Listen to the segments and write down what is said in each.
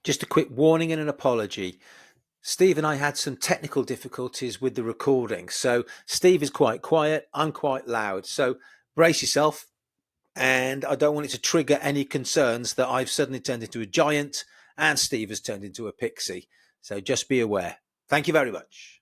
Just a quick warning and an apology. Steve and I had some technical difficulties with the recording. So Steve is quite quiet, I'm quite loud. So brace yourself. And I don't want it to trigger any concerns that I've suddenly turned into a giant and Steve has turned into a pixie. So just be aware. Thank you very much.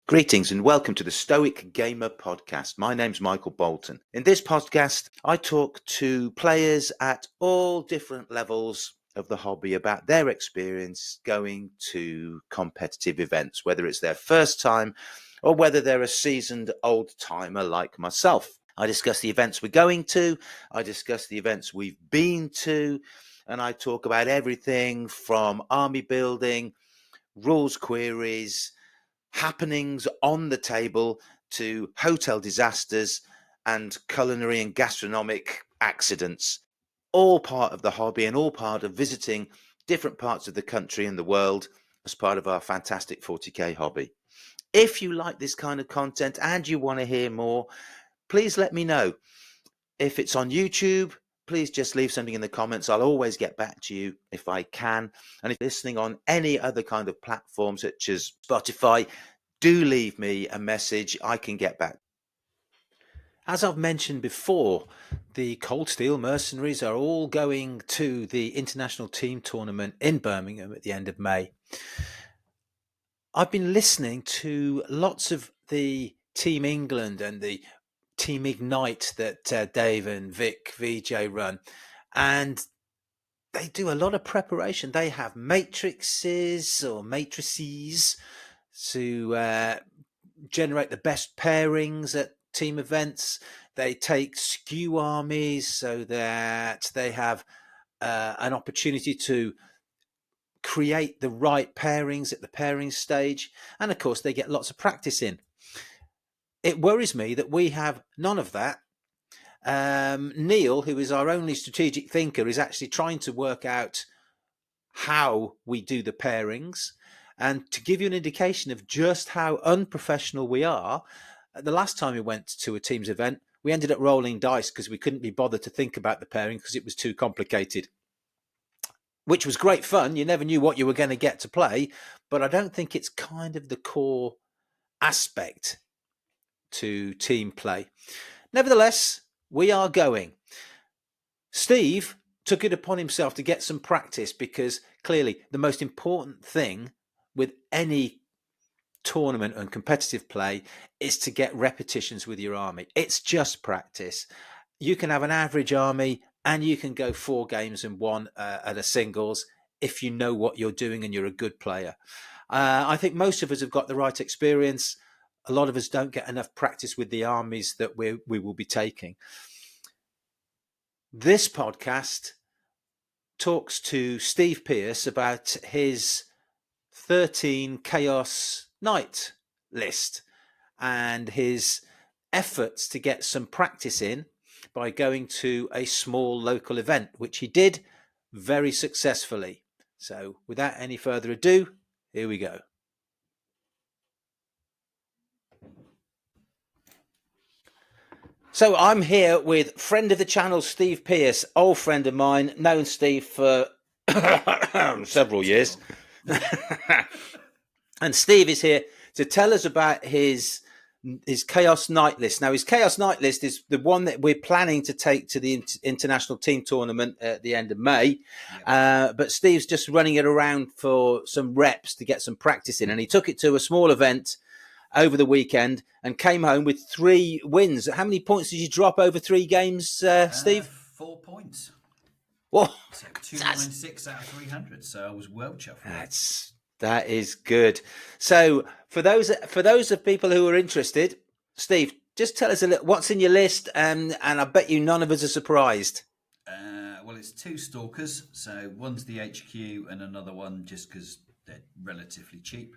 Greetings and welcome to the Stoic Gamer podcast. My name's Michael Bolton. In this podcast, I talk to players at all different levels of the hobby about their experience going to competitive events, whether it's their first time or whether they're a seasoned old timer like myself. I discuss the events we're going to, I discuss the events we've been to, and I talk about everything from army building, rules queries, happenings on the table to hotel disasters and culinary and gastronomic accidents. All part of the hobby and all part of visiting different parts of the country and the world as part of our fantastic 40k hobby. If you like this kind of content and you want to hear more, please let me know. If it's on YouTube, please just leave something in the comments. I'll always get back to you if I can. And if you're listening on any other kind of platform such as Spotify, do leave me a message. I can get back. As I've mentioned before, the Cold Steel Mercenaries are all going to the International Team Tournament in Birmingham at the end of May. I've been listening to lots of the Team England and the Team Ignite that Dave and Vic VJ run, and they do a lot of preparation. They have matrices or matrices to generate the best pairings at team events. They take skew armies so that they have an opportunity to create the right pairings at the pairing stage, and of course they get lots of practice in. It worries me that we have none of that. Neil, who is our only strategic thinker, is actually trying to work out how we do the pairings. And to give you an indication of just how unprofessional we are, the last time we went to a team's event, we ended up rolling dice because we couldn't be bothered to think about the pairing because it was too complicated, which was great fun. You never knew what you were going to get to play, but I don't think it's kind of the core aspect to team play. Nevertheless, we are going. Steve took it upon himself to get some practice because clearly the most important thing with any tournament and competitive play is to get repetitions with your army. It's just practice. You can have an average army and you can go 4 games and 1 at a singles if you know what you're doing and you're a good player. I think most of us have got the right experience. A lot of us don't get enough practice with the armies that we will be taking. This podcast talks to Steve Pearce about his 13 Chaos Knight list and his efforts to get some practice in by going to a small local event, which he did very successfully. So without any further ado, here we go. So I'm here with friend of the channel, Steve Pearce, old friend of mine, known Steve for several years. And Steve is here to tell us about his Chaos Knight list. Now, his Chaos Knight list is the one that we're planning to take to the International Team Tournament at the end of May. Yep. But Steve's just running it around for some reps to get some practice in. And he took it to a small event over the weekend and came home with 3 wins. How many points did you drop over 3 games, Steve? 4 points. What? So 296 out of 300. So I was well chuffed. That is good. So for those of people who are interested, Steve, just tell us a little what's in your list, and I bet you none of us are surprised. Well, it's 2 stalkers. So one's the HQ and another one just because they're relatively cheap.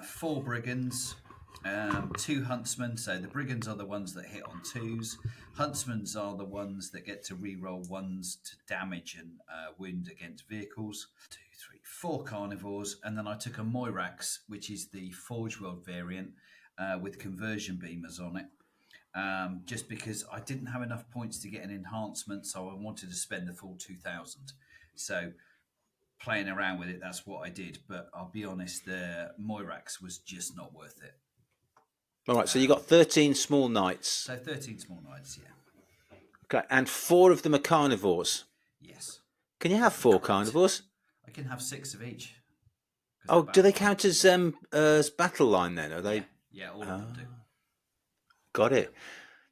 4 brigands, 2 huntsmen. So the brigands are the ones that hit on 2s. Huntsmen's are the ones that get to reroll 1s to damage and wound against vehicles. 2, 3, 4 carnivores, and then I took a Moirax, which is the Forge World variant with conversion beamers on it. just because I didn't have enough points to get an enhancement, so I wanted to spend the full 2,000. So playing around with it, that's what I did. But I'll be honest, the Moirax was just not worth it. All right, so you got 13 small knights. So 13 small knights, yeah. Okay, and 4 of them are carnivores. Yes. Can you have 4 carnivores? I can have 6 of each. Oh, do they count as battle line then? Are they? Yeah, all of them do. Got it.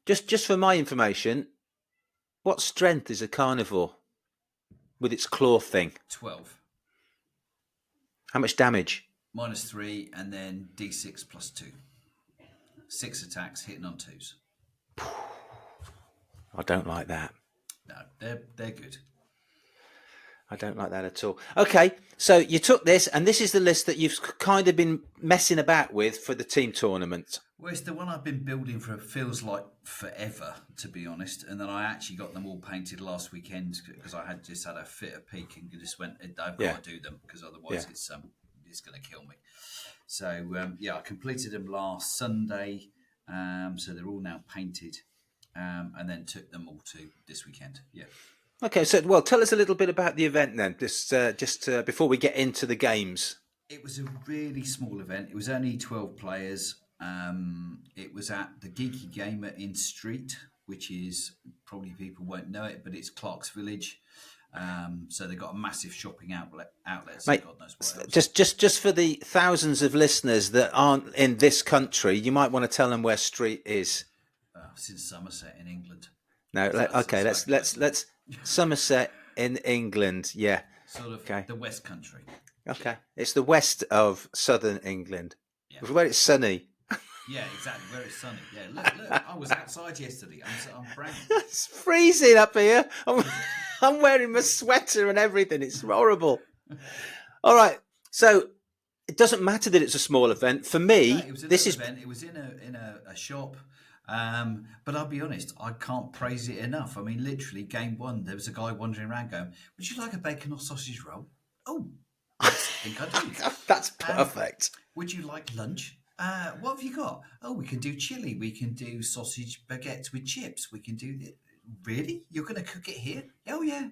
Just for my information, what strength is a carnivore with its claw thing? 12. How much damage? -3, and then D6 plus 2. 6 attacks hitting on 2s. I don't like that. No, they're good. I don't like that at all. Okay, so you took this, and this is the list that you've kind of been messing about with for the team tournament. Well, it's the one I've been building for, feels like forever, to be honest. And then I actually got them all painted last weekend because I had just had a fit of peak and just went, I've got to do them because otherwise it's going to kill me. So, I completed them last Sunday. So they're all now painted, and then took them all to this weekend. Yeah. Okay, so tell us a little bit about the event then, just before we get into the games. It was a really small event. It was only 12 players. It was at the Geeky Gamer in Street, which is, probably people won't know it, but it's Clark's Village. So they've got a massive shopping outlets. Mate, God knows what else. Just for the thousands of listeners that aren't in this country, you might want to tell them where Street is. It's in Somerset in England. No, let's Somerset in England, yeah. Sort of the West Country. Okay, it's the west of southern England, where it's sunny. Yeah, exactly, where it's sunny. Yeah, look, I was outside yesterday. I'm brown. It's freezing up here. I'm wearing my sweater and everything. It's horrible. All right, so it doesn't matter that it's a small event. For me, it was an event. It was in a shop. But I'll be honest, I can't praise it enough. I mean, literally, game 1, there was a guy wandering around going, "Would you like a bacon or sausage roll?" Oh, yes, I think I do. That's perfect. Would you like lunch? What have you got? Oh, we can do chili. We can do sausage baguettes with chips. We can do the... Really? You're going to cook it here? Oh, yeah.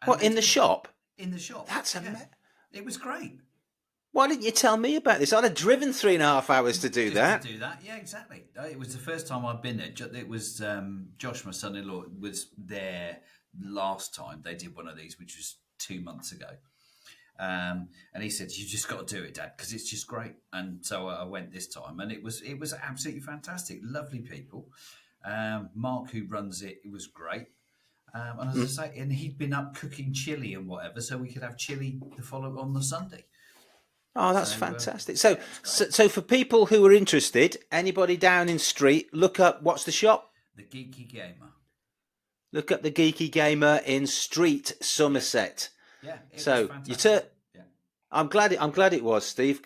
What, in the shop? In the shop. That's amazing. It was great. Why didn't you tell me about this? I'd have driven 3.5 hours to do that. To do that, yeah, exactly. It was the first time I'd been there. It was Josh, my son-in-law, was there last time. They did one of these, which was 2 months ago. And he said, "You just got to do it, Dad, because it's just great." And so I went this time, and it was absolutely fantastic. Lovely people. Mark, who runs it, was great. And as I say, and he'd been up cooking chili and whatever, so we could have chili to follow on the Sunday. Oh, that's fantastic. So for people who are interested, anybody down in Street, look up, what's the shop? The Geeky Gamer. Look up the Geeky Gamer in Street, Somerset. Yeah. So I'm glad it was, Steve.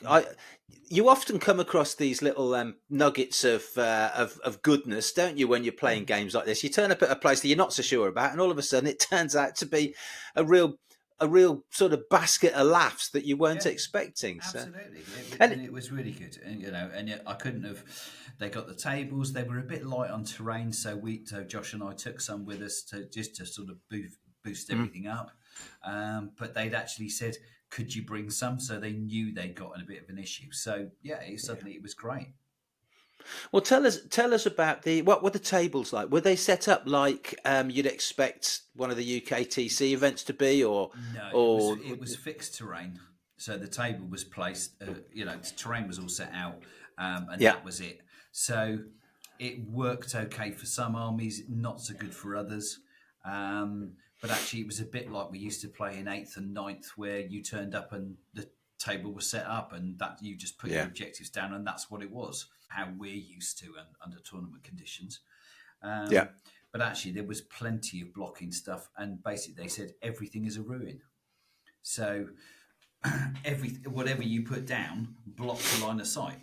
You often come across these little nuggets of goodness, don't you, when you're playing games like this? You turn up at a place that you're not so sure about, and all of a sudden it turns out to be a real sort of basket of laughs that you weren't expecting. Absolutely, and it was really good. And and yet I couldn't have. They got the tables; they were a bit light on terrain, so Josh and I took some with us to sort of boost everything up. But they'd actually said, "Could you bring some?" So they knew they got in a bit of an issue. So it was great. Well, tell us about what were the tables like? Were they set up like you'd expect one of the UKTC events to be, or no? It was fixed terrain. So the table was placed. The terrain was all set out, and that was it. So it worked okay for some armies, not so good for others. But actually, it was a bit like we used to play in 8th and 9th, where you turned up and the table was set up, and that you just put your objectives down, and that's what it was. How we're used to under tournament conditions. But actually, there was plenty of blocking stuff, and basically they said everything is a ruin. So whatever you put down blocks a line of sight.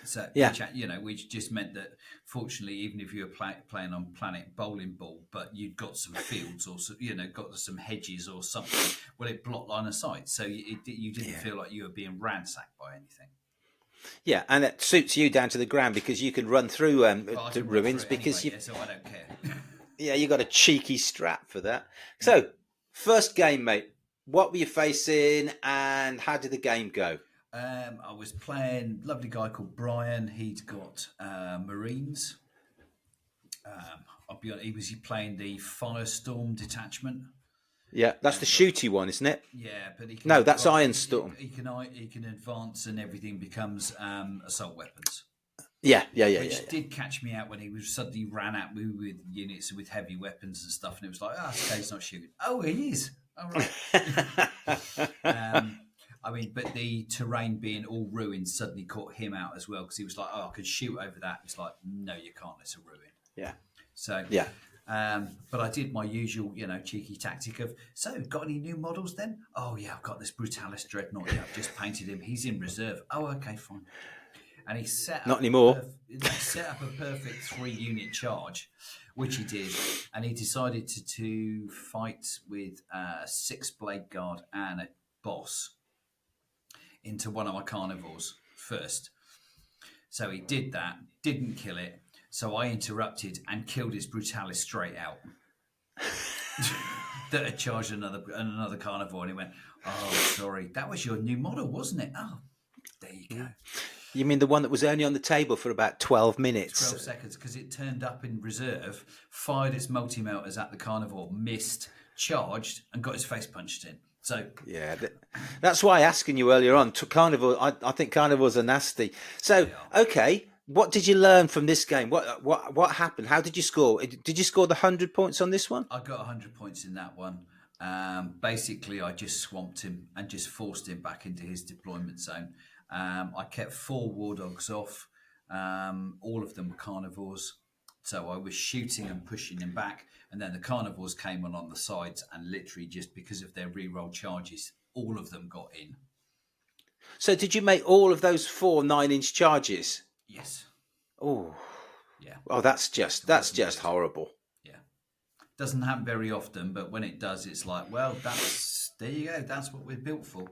So which just meant that fortunately, even if you were playing on Planet Bowling Ball, but you'd got some fields or got some hedges or something, well, it blocked line of sight, so you didn't feel like you were being ransacked by anything. Yeah, and it suits you down to the ground because you can run through Well, I the can run ruins through it because anyway, so I don't care. you got a cheeky strap for that. So, first game, mate. What were you facing, and how did the game go? I was playing lovely guy called Brian. He'd got Marines. I'll be honest, he was playing the Firestorm detachment. Yeah, that's the shooty one, isn't it? Yeah, but he can No, that's Ironstorm. He can advance, and everything becomes assault weapons. Yeah. Which did catch me out when he was suddenly ran at me with units with heavy weapons and stuff, and it was like, okay, he's not shooting. Oh, he is. All right. I mean, but the terrain being all ruined suddenly caught him out as well because he was like, I can shoot over that. It's like, no, you can't. It's a ruin. Yeah. So yeah. But I did my usual, cheeky tactic of, so got any new models then? Oh yeah, I've got this Brutalis Dreadnought. Yeah, I've just painted him. He's in reserve. Oh, okay, fine. And he set up Not anymore. He set up a perfect 3-unit charge, which he did, and he decided to fight with a 6-blade guard and a boss into one of my carnivores first. So he did that, didn't kill it. So I interrupted and killed his Brutalis straight out. That had charged another carnivore, and he went, "Oh, sorry, that was your new model, wasn't it? Oh, there you go." You mean the one that was only on the table for about 12 minutes? 12 seconds, because it turned up in reserve, fired its multi-melters at the carnivore, missed, charged, and got his face punched in. So yeah, that's why asking you earlier on. Carnivore, I think carnivores are nasty. So okay, what did you learn from this game? What happened? How did you score? Did you score the 100 points on this one? I got 100 points in that one. Basically, I just swamped him and just forced him back into his deployment zone. I kept 4 war dogs off. All of them were carnivores. So I was shooting and pushing them back. And then the carnivores came on the sides, and literally just because of their reroll charges, all of them got in. So did you make all of those 4 9-inch charges? Yes. Oh. Yeah. Oh, that's just horrible. Yeah. Doesn't happen very often, but when it does, it's like, well, there you go. That's what we're built for.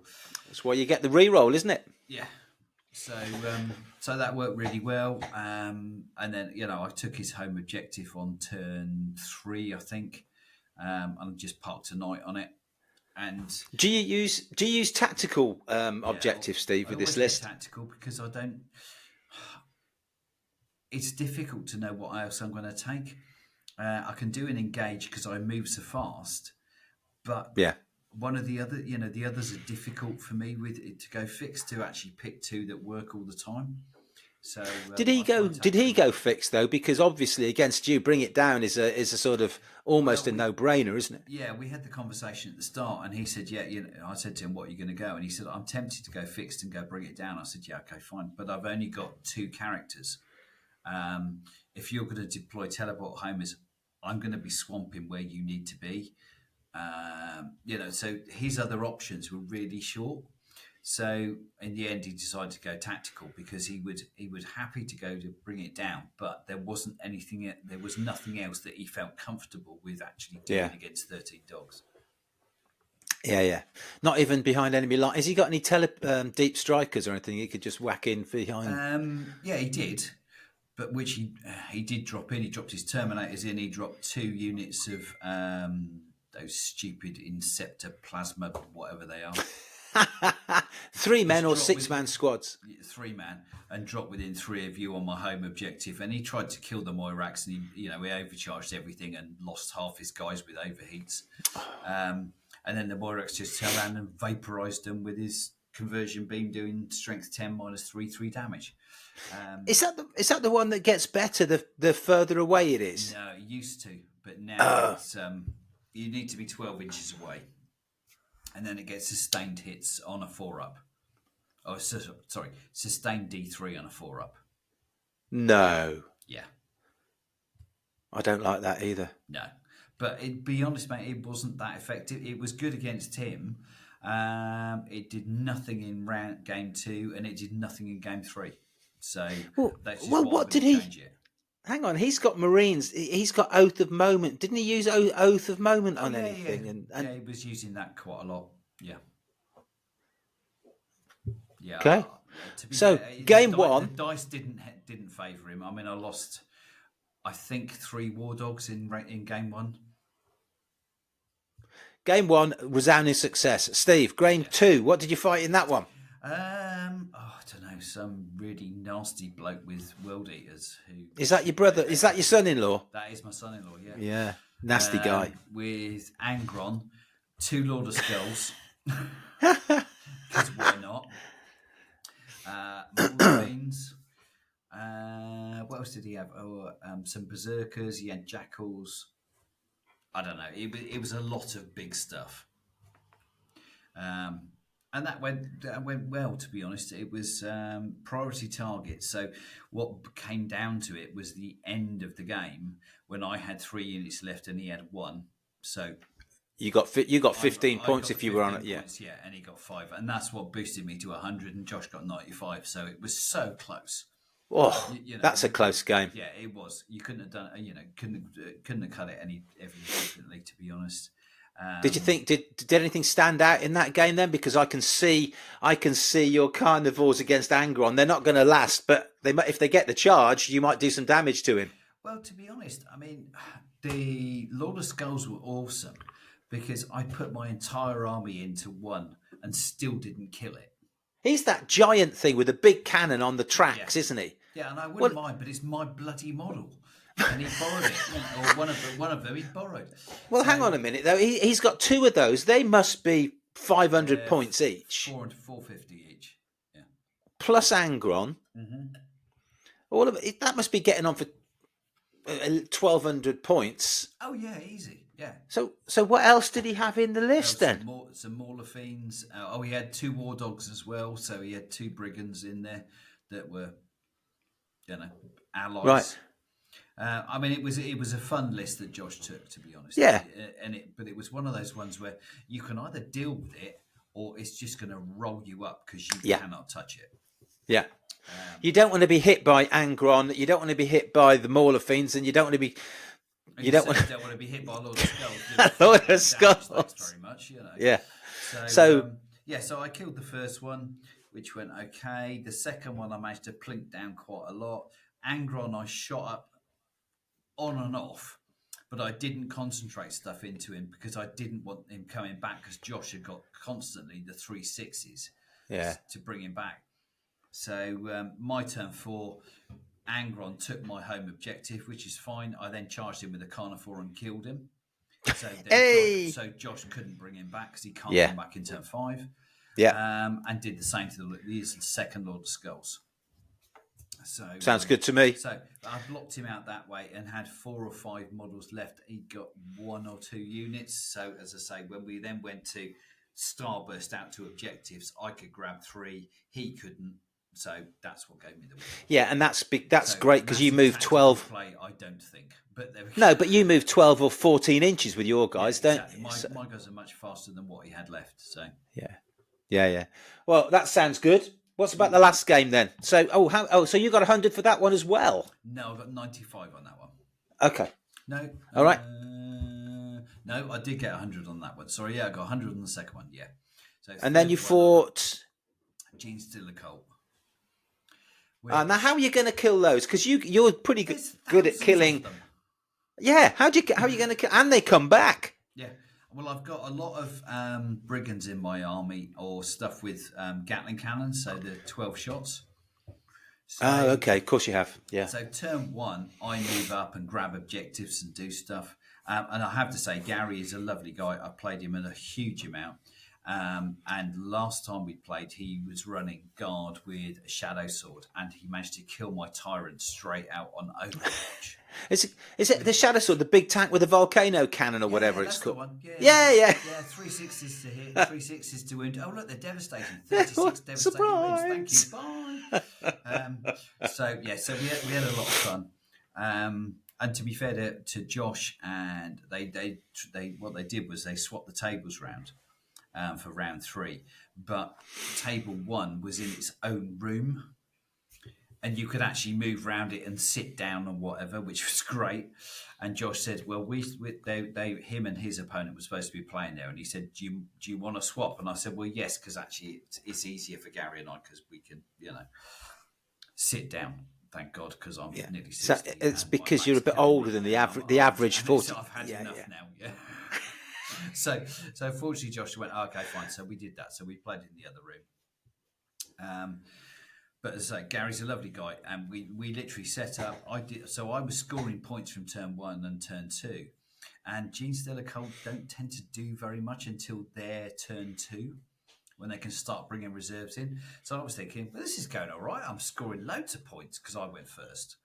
That's why you get the reroll, isn't it? Yeah. So that worked really well. And then, I took his home objective on turn 3, I think, and just parked a night on it. And do you use tactical objectives, Steve, with this list? Tactical, because I don't. It's difficult to know what else I'm going to take. I can do an engage because I move so fast, but yeah. One of the other, the others are difficult for me with it to go fixed, to actually pick 2 that work all the time. So did he go fixed though? Because obviously against you, bring it down is a sort of almost a no-brainer, isn't it? Yeah, we had the conversation at the start, and he said, "Yeah, I said to him, "What are you going to go?" And he said, "I'm tempted to go fixed and go bring it down." I said, "Yeah, okay, fine, but I've only got 2 characters. If you're going to deploy teleport homers, I'm going to be swamping where you need to be." So his other options were really short. So in the end, he decided to go tactical because he was happy to go to bring it down, but there was nothing else that he felt comfortable with actually doing against 13 dogs. Yeah. Not even behind enemy line. Has he got any deep strikers or anything he could just whack in behind? Yeah, he did. But which he did drop in. He dropped his Terminators in. He dropped 2 units of those stupid Inceptor Plasma, whatever they are. 3 men or 6-man squads? 3 man, and dropped within 3 of you on my home objective. And he tried to kill the Moirax, and he overcharged everything and lost half his guys with overheats. And then the Moirax just turned around and vaporized them with his conversion beam, doing strength 10 -3 damage. Is that the one that gets better the further away it is? No, it used to, but now it's you need to be 12 inches away, and then it gets sustained hits on a 4-up. Oh, sorry, sustained D3 on a 4-up. No. Yeah. I don't like that either. No, but be honest, mate, it wasn't that effective. It was good against him. It did nothing in game 2, and it did nothing in game 3. So that's just what did he? Hang on, he's got Marines. He's got Oath of Moment. Didn't he use Oath of Moment on anything? Yeah. And he was using that quite a lot. Yeah. Yeah. Okay. To be So, fair, game the one. dice didn't favour him. I mean, I lost, I think, 3 war dogs in game one. Game one, resounding success. Steve, game two, what did you fight in that one? I don't know, some really nasty bloke with world eaters. Is that your brother? Is that your son-in-law? That is my son-in-law. Yeah. Yeah, nasty guy. With Angron, 2 Lord of Skulls, because why not? Wolverines. What else did he have? Some berserkers. He had jackals. I don't know. It was a lot of big stuff. And that went well, to be honest. It was priority targets. So what came down to it was the end of the game when I had 3 units left and he had 1. So you got 15 I points got if you were on it. 15 Yeah. points, yeah, and he got 5, and that's what boosted me to 100. And Josh got 95. So it was so close. Oh, that's a close game. Yeah, it was. You couldn't have done. Couldn't have cut it any differently, to be honest. Did you think did anything stand out in that game then? Because I can see your carnivores against Angron. They're not going to last, but if they get the charge, you might do some damage to him. Well, to be honest, I mean, the Lord of Skulls were awesome because I put my entire army into 1 and still didn't kill it. He's that giant thing with a big cannon on the tracks, isn't he? Yeah, and I wouldn't mind, but it's my bloody model. And he borrowed it, or one of them he borrowed. Well, hang on a minute though. He's got 2 of those. They must be 500 points each. 450 each. Yeah. Plus Angron. Mm-hmm. All of it. That must be getting on for 1,200 points. Oh yeah, easy. Yeah. So what else did he have in the list then? Some Mauler Fiends. He had 2 War Dogs as well. So he had 2 Brigands in there that were, allies. Right. I mean, it was a fun list that Josh took, to be honest. Yeah. But it was one of those ones where you can either deal with it or it's just going to roll you up because you cannot touch it. Yeah. You don't want to be hit by Angron. You don't want to be hit by the Mauler Fiends, and you don't want to be. You don't want to be hit by Lord of Skulls. Lord of Skulls. Very much, Yeah. So I killed the first one, which went okay. The second one I managed to plink down quite a lot. Angron I shot up on and off, but I didn't concentrate stuff into him because I didn't want him coming back because Josh had got constantly the 3 6s to bring him back. So my turn 4, Angron took my home objective, which is fine. I then charged him with a carnivore and killed him. So Josh couldn't bring him back because he can't come back in turn 5. Yeah. And did the same to the second Lord of Skulls. So sounds good to me. So I blocked him out that way and had 4 or 5 models left. He got 1 or 2 units. So as I say, when we then went to starburst out to objectives, I could grab 3. He couldn't. So that's what gave me the win. Yeah, and that's great because you moved 12. Play, I don't think, but there we no, but you moved 12 or 14 inches with your guys, don't you? My guys are much faster than what he had left. So yeah. Well, that sounds good. What's about the last game then? So so you got 100 for that one as well? No, I got 95 on that one. Okay. No. All right. No, I did get 100 on that one. Sorry, I got 100 on the second one. Yeah. So and then you fought Gene Stiller Colt. Now, how are you going to kill those? Because you're pretty good at killing. Yeah, how are you going to kill? And they come back. Yeah, well, I've got a lot of brigands in my army or stuff with Gatling cannons, so the 12 shots. So, okay, of course you have. Yeah. So turn 1, I move up and grab objectives and do stuff. And I have to say, Gary is a lovely guy. I played him in a huge amount. And last time we played, he was running guard with a shadow sword, and he managed to kill my tyrant straight out on Overwatch. Is it the shadow sword, the big tank with the volcano cannon or whatever it's called? The one. Yeah. 3 6s to hit, 3 6s to wound. Oh look, they're devastating. 36 devastating Surprise. wounds. Thank you. Bye. So we had a lot of fun. And to be fair to Josh, and they what they did was they swapped the tables round. For round 3, but table 1 was in its own room, and you could actually move around it and sit down and whatever, which was great. And Josh said, "Well, him and his opponent were supposed to be playing there," and he said, "Do you want to swap?" And I said, "Well, yes, because actually it's easier for Gary and I because we can, sit down." Thank God, because I'm nearly 60. So it's because you're a bit telling me older than the now, average and 40. I've had enough now. Yeah. So fortunately, Josh went, "Okay, fine." So we did that. So we played in the other room. But as I say, Gary's a lovely guy, and we literally set up. I was scoring points from turn 1 and turn 2, and Jeans de la Cold don't tend to do very much until their turn 2, when they can start bringing reserves in. So I was thinking, well, this is going all right. I'm scoring loads of points because I went first.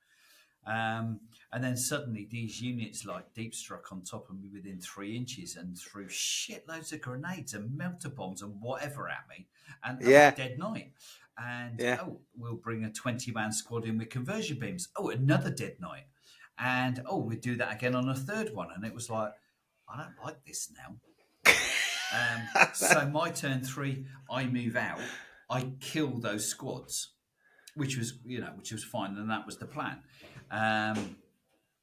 And then suddenly these units like Deep Struck on top of me within 3 inches and threw shitloads of grenades and melter bombs and whatever at me. And dead night. And we'll bring a 20-man squad in with conversion beams. Oh, another dead night. And we do that again on a third one. And it was like, I don't like this now. So my turn 3, I move out. I kill those squads, which was fine, and that was the plan.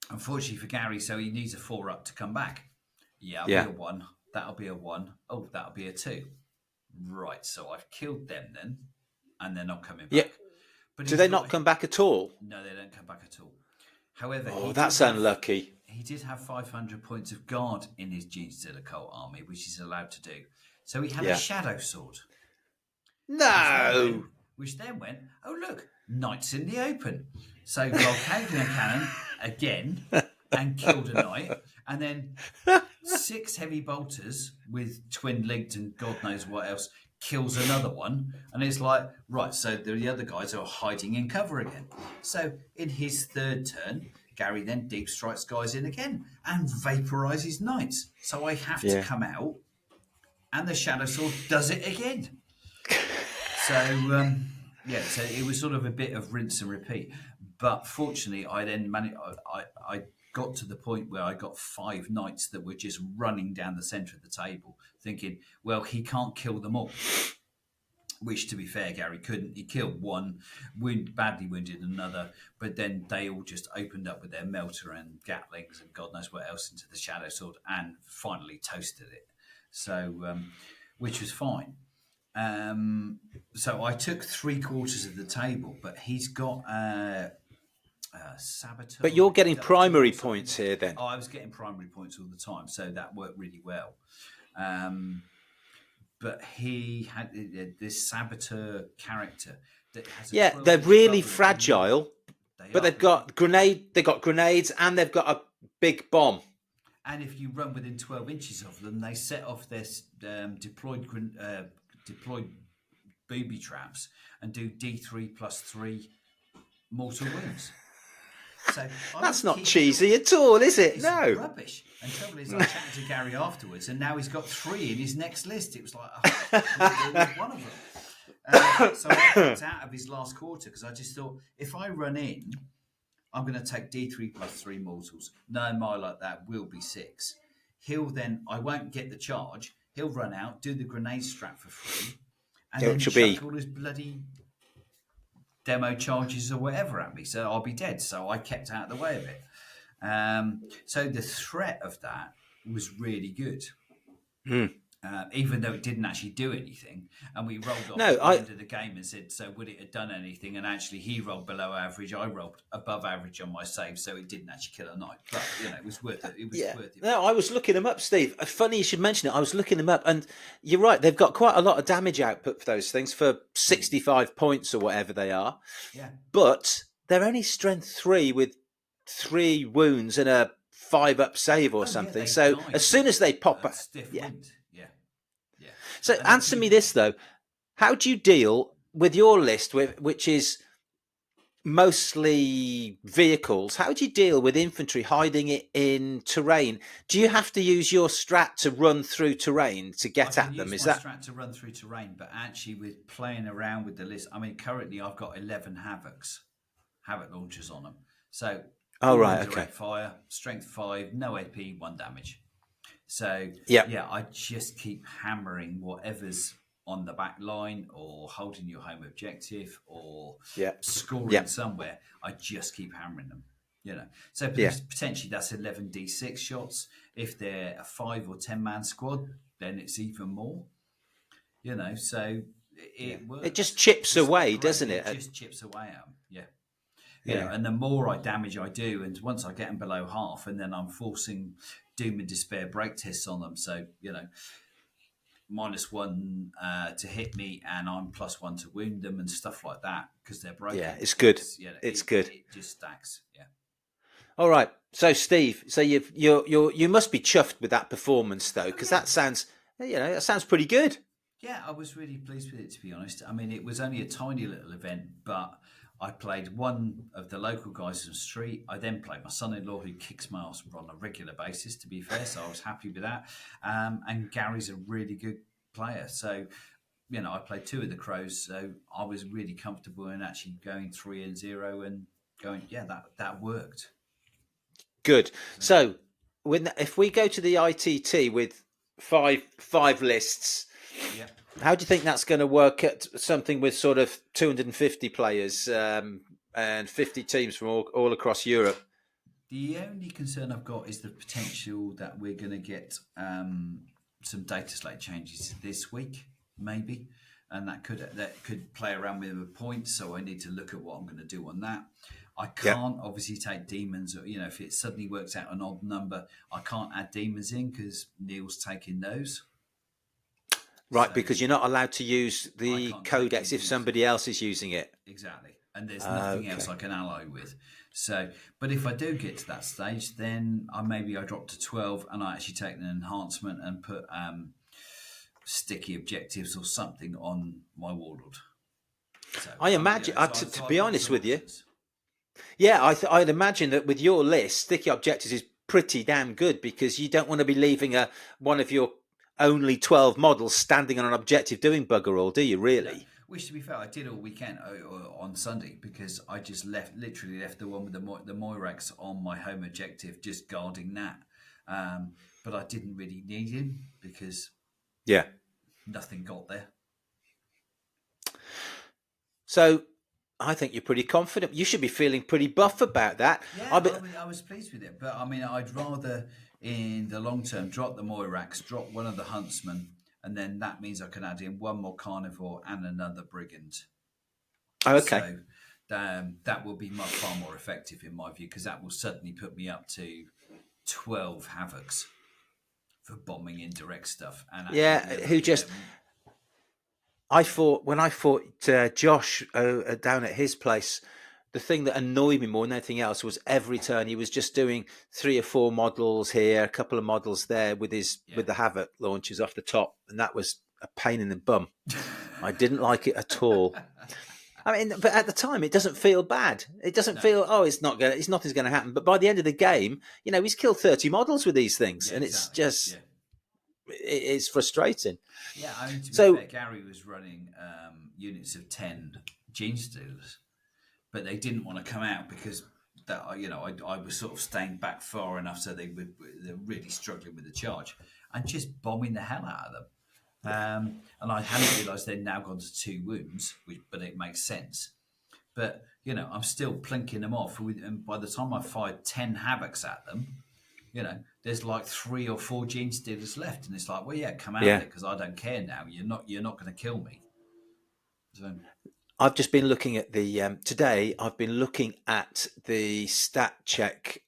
Unfortunately for Gary, so he needs a 4-up to come back. Be a 1. That'll be a 1. Oh, that'll be a 2. Right. So I've killed them then, and they're not coming back. Yeah. But do they not come back at all? No, they don't come back at all. However, that's unlucky. He did have 500 points of guard in his Jeans de la Cold army, which he's allowed to do. So he had a shadow sword. No. Which then went, oh, look, knights in the open. So Volcano Cannon again and killed a knight. And then 6 heavy bolters with twin linked and God knows what else kills another one. And it's like, right, so the other guys are hiding in cover again. So in his third turn, Gary then deep strikes guys in again and vaporizes knights. So I have to come out, and the Shadow Sword does it again. So, so it was sort of a bit of rinse and repeat. But fortunately, I then managed. I got to the point where I got 5 knights that were just running down the centre of the table, thinking, well, he can't kill them all. Which, to be fair, Gary couldn't. He killed one, badly wounded another, but then they all just opened up with their melter and gatlings and God knows what else into the Shadow Sword and finally toasted it. So, which was fine. So I took 3/4 of the table, but he's got Saboteur. But you're getting primary points here then. Oh, I was getting primary points all the time, so that worked really well. But he had this Saboteur character that has they're really fragile, but they've got grenades, and they've got a big bomb. And if you run within 12 inches of them, they set off their deployed booby traps and do D3 plus 3 mortal wounds. So that's not cheesy at all, is it? It's no. Rubbish. And the trouble is, I chatted to Gary afterwards, and now he's got 3 in his next list. It was like, one of them. So I got out of his last quarter because I just thought, if I run in, I'm going to take D3 plus 3 mortals. No more like that will be 6. I won't get the charge. He'll run out, do the grenade strap for free, and then chuck all his bloody demo charges or whatever at me. So I'll be dead. So I kept out of the way of it. So the threat of that was really good. Even though it didn't actually do anything. And we rolled off at the end of the game and said, so would it have done anything? And actually he rolled below average. I rolled above average on my save, so it didn't actually kill a knight. But, it was worth it. It was worth it. No, I was looking them up, Steve. Funny you should mention it. I was looking them up, and you're right. They've got quite a lot of damage output for those things for 65 points or whatever they are. Yeah. But they're only strength 3 with 3 wounds and a 5-up save or something. Yeah, so as soon as they pop up, stiff wind. So answer me this though: how do you deal with your list, which is mostly vehicles? How do you deal with infantry hiding it in terrain? Do you have to use your strat to run through terrain to get at them? Is that strat to run through terrain? But actually, with playing around with the list, I mean, currently I've got 11 havoc launchers on them. So, direct fire, strength 5, no AP, 1 damage. So I just keep hammering whatever's on the back line or holding your home objective or Yeah. scoring Yeah. somewhere, I just keep hammering them. So Yeah. potentially that's 11d6 shots. If they're a 5 or 10 man squad, then it's even more. So it works. It just chips away, doesn't It it? just chips away at them. Yeah. And the more damage I do, and once I get them below half, and then I'm forcing doom and despair break tests on them. So -1 to hit me, and I'm +1 to wound them and stuff like that because they're broken. Yeah, it's good. It's good. It just stacks. Yeah. All right. So, Steve, so you must be chuffed with that performance, though, because that sounds pretty good. Yeah, I was really pleased with it, to be honest. I mean, it was only a tiny little event, but I played one of the local guys on the street. I then played my son-in-law, who kicks my ass on a regular basis, to be fair, so I was happy with that. And Gary's a really good player. So, I played 2 of the Crows, so I was really comfortable in actually going 3-0 and going, that worked. Good. So, if we go to the ITT with five lists, how do you think that's going to work at something with sort of 250 players and 50 teams from all across Europe? The only concern I've got is the potential that we're going to get some data slate changes this week, maybe, and that could play around with the points. So I need to look at what I'm going to do on that. I can't obviously take demons, or if it suddenly works out an odd number, I can't add demons in because Neil's taking those. Right, because you're not allowed to use the codex if somebody else is using it. Exactly, and there's nothing else I can ally with. So, but if I do get to that stage, then maybe I drop to 12 and I actually take an enhancement and put sticky objectives or something on my warlord. So, I imagine, to be honest with you, I'd imagine that with your list, sticky objectives is pretty damn good because you don't want to be leaving one of your only 12 models standing on an objective doing bugger all, do you, really? Yeah. Which, to be fair, I did all weekend on Sunday because I just literally left the one with the Moirax on my home objective, just guarding that. But I didn't really need him because nothing got there. So I think you're pretty confident. You should be feeling pretty buff about that. Yeah, I was pleased with it. But, I'd rather, in the long term, drop the Moirax, drop one of the Huntsmen, and then that means I can add in one more Carnivore and another Brigand. Oh, okay. So that will be far more effective in my view because that will certainly put me up to 12 Havocs for bombing indirect stuff. And when I fought Josh down at his place, the thing that annoyed me more than anything else was every turn he was just doing 3 or 4 models here, a couple of models there with the Havoc launchers off the top, and that was a pain in the bum. I didn't like it at all. But at the time, it doesn't feel bad. It doesn't feel nothing's going to happen. But by the end of the game, he's killed 30 models with these things, and it's just it's frustrating. Yeah, to be fair, Gary was running units of 10 Gene Stealers, but they didn't want to come out because I was sort of staying back far enough so they're really struggling with the charge and just bombing the hell out of them. And I hadn't realised they'd now gone to 2 wounds, but it makes sense. But I'm still plinking them off, and by the time I fired 10 Havocs at them, there's like 3 or 4 Gene Stealers left, and it's like, well, come out of it because I don't care now. You're not going to kill me. So I've just been looking at the today. I've been looking at the stat check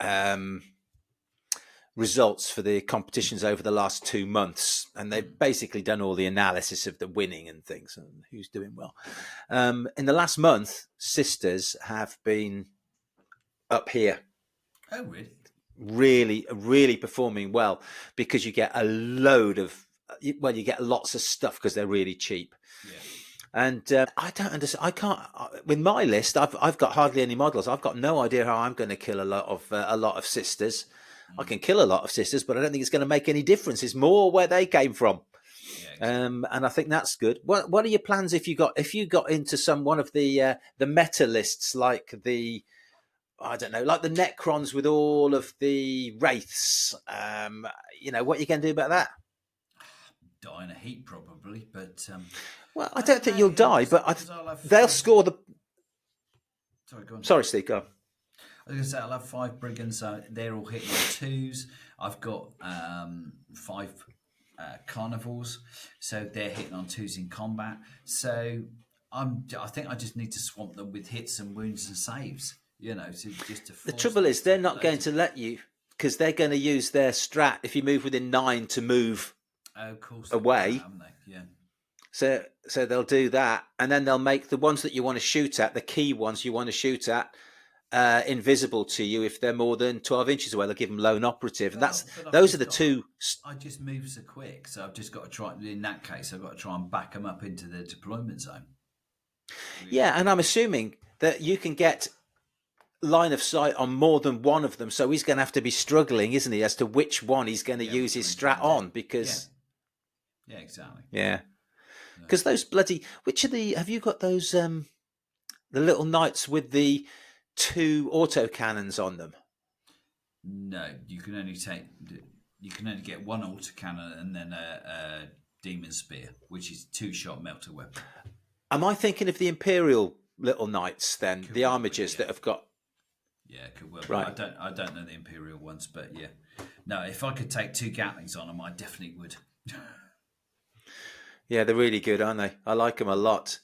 results for the competitions over the last 2 months, and they've basically done all the analysis of the winning and things and who's doing well. In the last month, Sisters have been up here. Oh, really? Really performing well because you get a load of you get lots of stuff because they're really cheap. Yeah. And I don't understand. I can't with my list. I've got hardly any models. I've got no idea how I'm going to kill a lot of Sisters. I can kill a lot of Sisters, but I don't think it's going to make any difference. It's more where they came from. Yeah, exactly. And I think that's good. What are your plans if you got into one of the meta lists like the like the Necrons with all of the wraiths? What are you going to do about that? die in a heat probably, but Well, I don't think you'll die, but they'll score the. Sorry, go on. Sorry, Steve. Go on. I was going to say I'll have 5 brigands. They're all hitting on 2s. I've got 5 carnivores, so they're hitting on 2s in combat. So I think I just need to swamp them with hits and wounds and saves. The trouble is they're not going to let you, because they're going to use their strat if you move within 9 to move away. Haven't they? Yeah. So they'll do that, and then they'll make the ones that you want to shoot at, the key ones you want to shoot at, invisible to you if they're more than 12 inches away. They'll give them lone operative, and those are the two. I just move so quick, so I've just got to try. In that case, I've got to try and back them up into the deployment zone. Yeah, and I'm assuming that you can get line of sight on more than one of them, so he's going to have to be struggling, isn't he, as to which one he's going to use his strat on, because yeah, exactly. Yeah, because those bloody, which are have you got those the little knights with the 2 autocannons on them? No, you can only get 1 autocannon and then a demon spear, which is 2-shot melter weapon. Am I thinking of the Imperial little knights then, the armigers that have got? Yeah, could well. Right. I don't know the Imperial ones, but yeah. No, if I could take 2 Gatlings on them, I definitely would. Yeah, they're really good, aren't they? I like them a lot.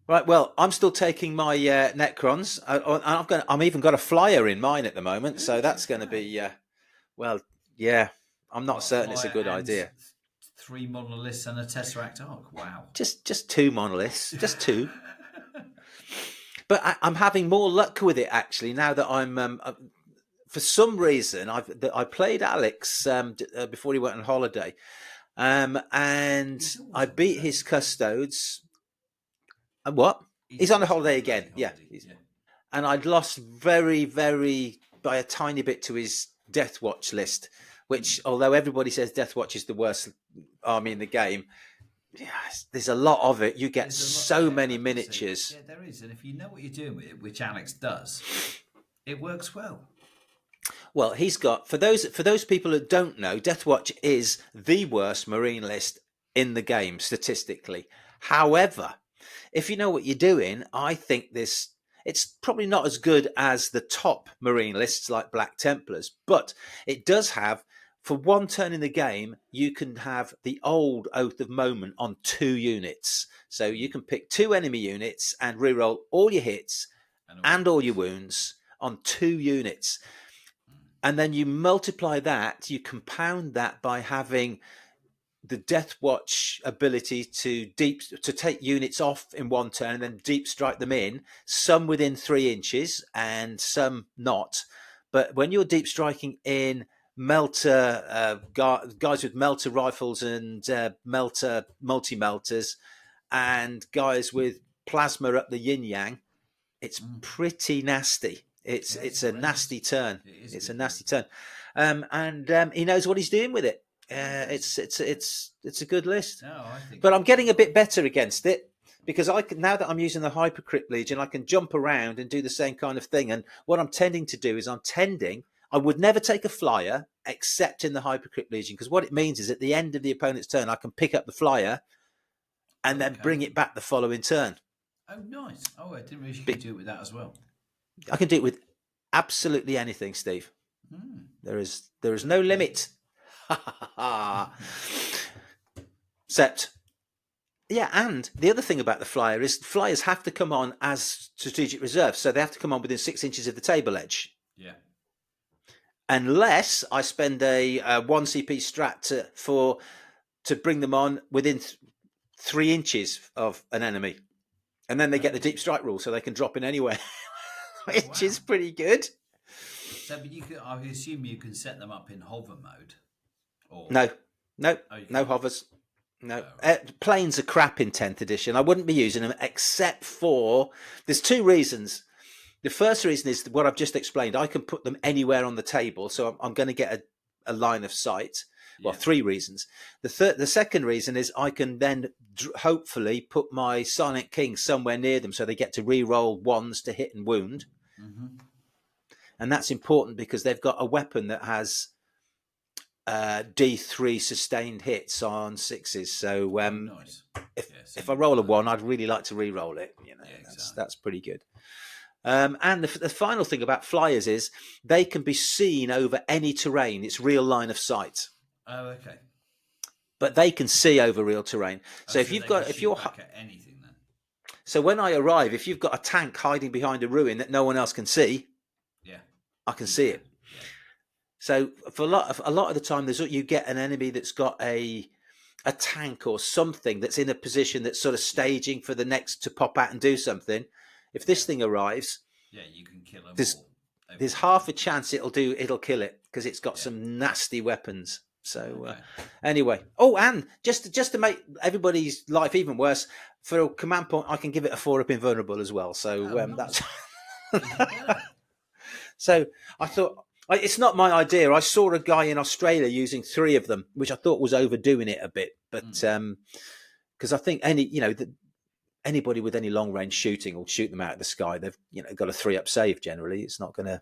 Right, well, I'm still taking my Necrons. I'm even got a flyer in mine at the moment, so that's going to be, I'm not certain it's a good idea. 3 monoliths and a Tesseract Arc. Wow. Just 2 monoliths, just 2. But I'm having more luck with it, actually, now that I'm... for some reason, I played Alex before he went on holiday, and I beat his custodes. And what? He's on a holiday again. Yeah. And I'd lost very, very, by a tiny bit to his Death Watch list, which, although everybody says Death Watch is the worst army in the game, there's a lot of it. You get so many miniatures. Yeah, there is. And if you know what you're doing with it, which Alex does, it works well. Well, he's got, for those people that don't know, Death Watch is the worst Marine list in the game, statistically. However, if you know what you're doing, I think it's probably not as good as the top Marine lists like Black Templars, but it does have, for 1 turn in the game, you can have the old Oath of Moment on 2 units. So you can pick 2 enemy units and reroll all your hits and all your wounds on 2 units. And then you multiply that, you compound that by having the Death Watch ability to take units off in 1 turn and then deep strike them in, some within 3 inches and some not. But when you're deep striking in melter guys with melter rifles and melter multi-melters and guys with plasma up the yin yang, it's pretty nasty. It's a nasty turn. It's a nasty turn, and he knows what he's doing with it. It's a good list. No, I think, but I'm getting a bit better against it because now that I'm using the Hypercrypt Legion, I can jump around and do the same kind of thing. And what I'm tending to do is I would never take a flyer except in the Hypercrypt Legion, because what it means is at the end of the opponent's turn, I can pick up the flyer and then bring it back the following turn. Oh, nice. Oh, I didn't realize you could do it with that as well. I can do it with absolutely anything, Steve. There is no limit. Except, yeah, and the other thing about the flyer is flyers have to come on as strategic reserve, so they have to come on within 6 inches of the table edge. Yeah. Unless I spend a 1 CP strat to bring them on within 3 inches of an enemy, and then they get the deep strike rule, so they can drop in anywhere, which is pretty good. So, but I assume you can set them up in hover mode. Or... No hovers. No, planes are crap in 10th edition. I wouldn't be using them except for, there's 2 reasons. The first reason is what I've just explained. I can put them anywhere on the table, so I'm going to get a line of sight. Well, 3 reasons. The second reason is I can then hopefully put my Silent King somewhere near them, so they get to re-roll 1s to hit and wound. And that's important because they've got a weapon that has D3 sustained hits on 6s. So Nice. if I roll a 1, I'd really like to re-roll it. You know, exactly. that's pretty good. And the final thing about flyers is they can be seen over any terrain. It's real line of sight. Oh, okay. But they can see over real terrain. So if you're back at anything then. So when I arrive, if you've got a tank hiding behind a ruin that no one else can see, I can see it. Yeah. So for a lot of the time, you get an enemy that's got a tank or something that's in a position that's sort of staging for the next to pop out and do something. If this thing arrives, you can kill them. There's half a chance it'll kill it because it's got some nasty weapons. So anyway, and just to make everybody's life even worse, for a command point, I can give it a 4-up invulnerable as well. So nice. that's. So I thought it's not my idea. I saw a guy in Australia using 3 of them, which I thought was overdoing it a bit. But because I think anybody with any long range shooting will shoot them out of the sky. They've got a 3-up save generally. It's not gonna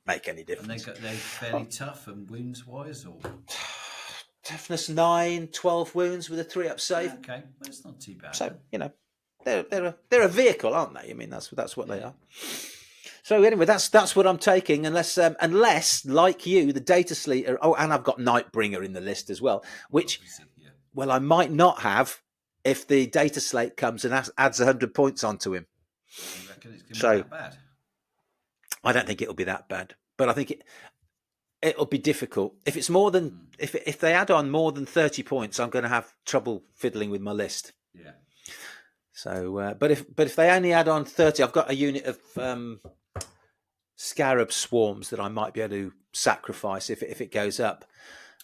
make any difference. And they're fairly tough and wounds wise, or toughness 9, 12 wounds with a 3-up save. Yeah, okay, well, it's not too bad. So they're a vehicle, aren't they? I mean that's what they are. So anyway, that's what I'm taking, unless like you, the Data Sleeter. Oh, and I've got Nightbringer in the list as well, which I might not have if the Data Slate comes and adds 100 points onto him. You reckon it's going to be that bad? I don't think it'll be that bad, but I think it'll be difficult. If it's more than if they add on more than 30 points, I'm going to have trouble fiddling with my list. Yeah. So, but if they only add on 30, I've got a unit of Scarab Swarms that I might be able to sacrifice if it goes up.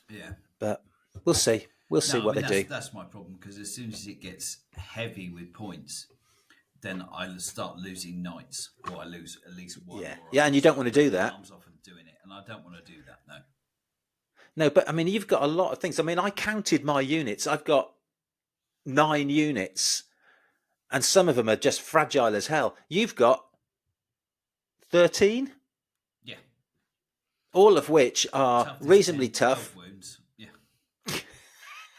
Yeah. But we'll see. We'll see what they do. That's my problem, because as soon as it gets heavy with points, then I start losing knights, or I lose at least one. Yeah, and you don't want to do that. Arms off and doing it, and I don't want to do that. No, but I mean, you've got a lot of things. I mean, I counted my units. I've got 9 units, and some of them are just fragile as hell. You've got 13? Yeah. All of which are reasonably tough. Wounds. Yeah.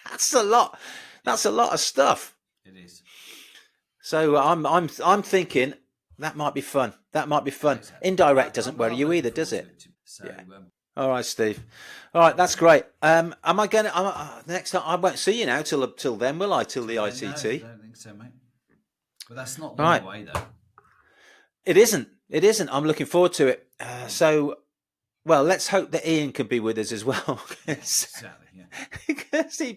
That's a lot. That's a lot of stuff. It is. So I'm thinking that might be fun. Exactly. Indirect doesn't worry you either, does it? So, yeah. All right, Steve. All right, that's great. Am I going to next time? I won't see you now till then, will I? Till the ITT? No, I don't think so, mate. But that's not the way, though. It isn't. I'm looking forward to it. Well, let's hope that Ian can be with us as well. Exactly. Yeah. Because he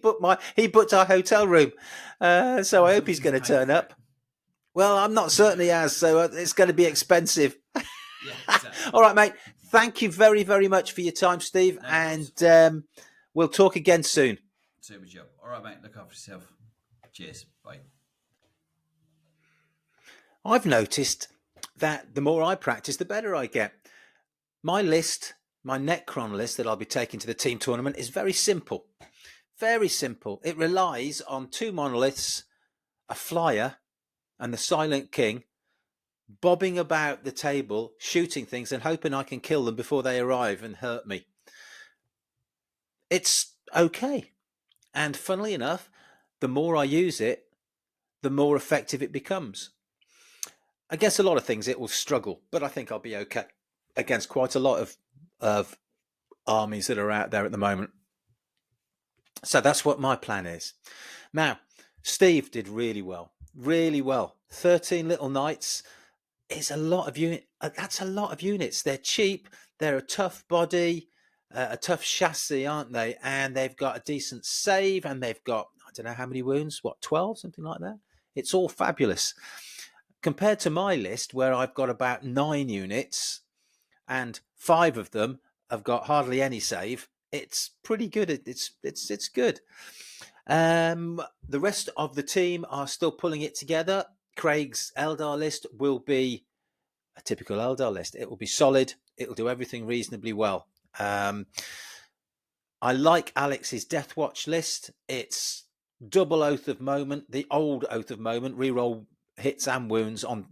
booked our hotel room, so I hope he's going to turn up. Well, I'm not certain he has, so it's going to be expensive. Yeah, exactly. All right, mate. Thank you very, very much for your time, Steve, and we'll talk again soon. Super job. All right, mate. Look after yourself. Cheers. Bye. I've noticed that the more I practice, the better I get. My Necron list that I'll be taking to the team tournament is very simple. Very simple. It relies on 2 monoliths, a flyer, and the Silent King bobbing about the table, shooting things and hoping I can kill them before they arrive and hurt me. It's okay. And funnily enough, the more I use it, the more effective it becomes. I guess a lot of things it will struggle, but I think I'll be okay against quite a lot of armies that are out there at the moment. So that's what my plan is. Now, Steve did really well. 13 little knights is a lot of units. That's a lot of units. They're cheap. They're a tough body, a tough chassis, aren't they? And they've got a decent save, and they've got, I don't know how many wounds, 12, something like that. It's all fabulous. Compared to my list, where I've got about 9 units, and 5 of them have got hardly any save, it's pretty good. It's good. The rest of the team are still pulling it together. Craig's Eldar list will be a typical Eldar list. It will be solid. It'll do everything reasonably well. I like Alex's Death Watch list. It's double Oath of Moment, the old Oath of Moment, reroll hits and wounds on.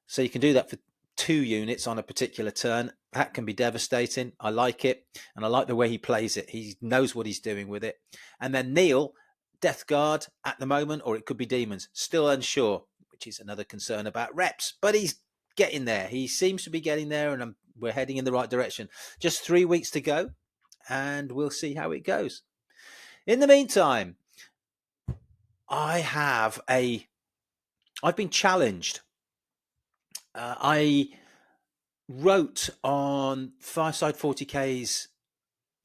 So you can do that for 2 units on a particular turn. That can be devastating. I like it, and I like the way he plays it. He knows what he's doing with it. And then Neil, Death Guard at the moment, or it could be Demons. Still unsure, which is another concern about reps. But he's getting there. He seems to be getting there, and we're heading in the right direction. Just 3 weeks to go, and we'll see how it goes. In the meantime, I've been challenged. I wrote on Fireside 40K's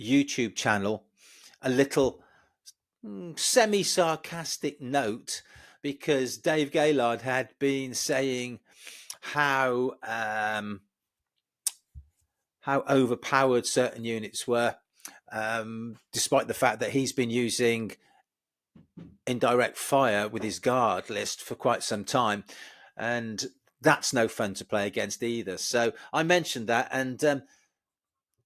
YouTube channel a little semi-sarcastic note, because Dave Gaylord had been saying how overpowered certain units were, despite the fact that he's been using indirect fire with his guard list for quite some time, and that's no fun to play against either. So I mentioned that, and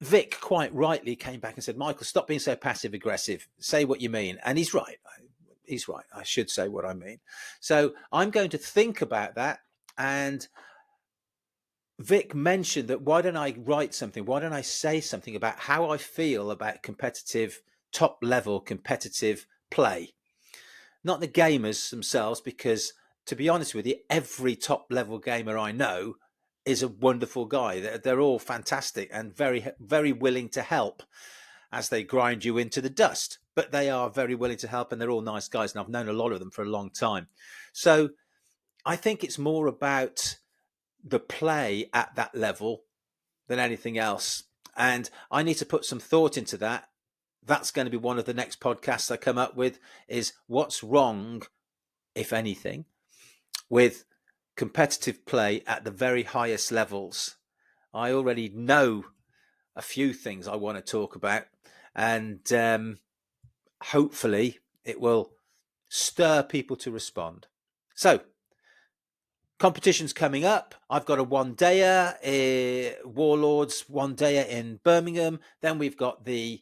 Vic quite rightly came back and said, Michael, stop being so passive aggressive, say what you mean. And he's right. I should say what I mean. So I'm going to think about that. And Vic mentioned that, why don't I write something? Why don't I say something about how I feel about competitive, top level competitive play? Not the gamers themselves, because to be honest with you, every top level gamer I know is a wonderful guy. They're all fantastic and very, very willing to help as they grind you into the dust. But they are very willing to help, and they're all nice guys. And I've known a lot of them for a long time. So I think it's more about the play at that level than anything else. And I need to put some thought into that. That's going to be one of the next podcasts I come up with, is what's wrong, if anything, with competitive play at the very highest levels. I already know a few things I want to talk about, and hopefully it will stir people to respond. So, competition's coming up. I've got a one-dayer, Warlords one-dayer in Birmingham. Then we've got the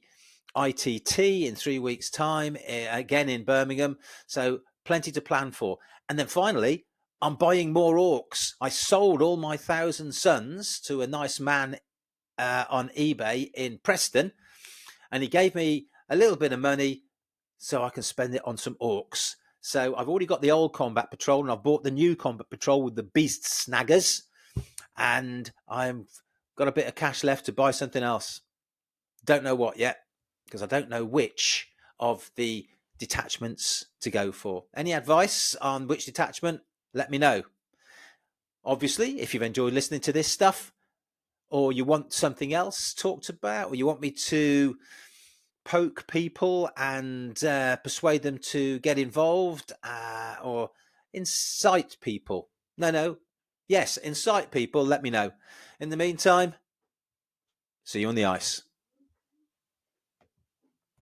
ITT in 3 weeks' time, again in Birmingham. So plenty to plan for. And then finally, I'm buying more orcs. I sold all my 1,000 Suns to a nice man on eBay in Preston, and he gave me a little bit of money so I can spend it on some orcs. So I've already got the old combat patrol, and I've bought the new combat patrol with the beast snaggers, and I've got a bit of cash left to buy something else. Don't know what yet, because I don't know which of the detachments to go for. Any advice on which detachment? Let me know. Obviously, if you've enjoyed listening to this stuff, or you want something else talked about, or you want me to poke people and persuade them to get involved, or incite people. Yes, incite people, let me know. In the meantime, see you on the ice.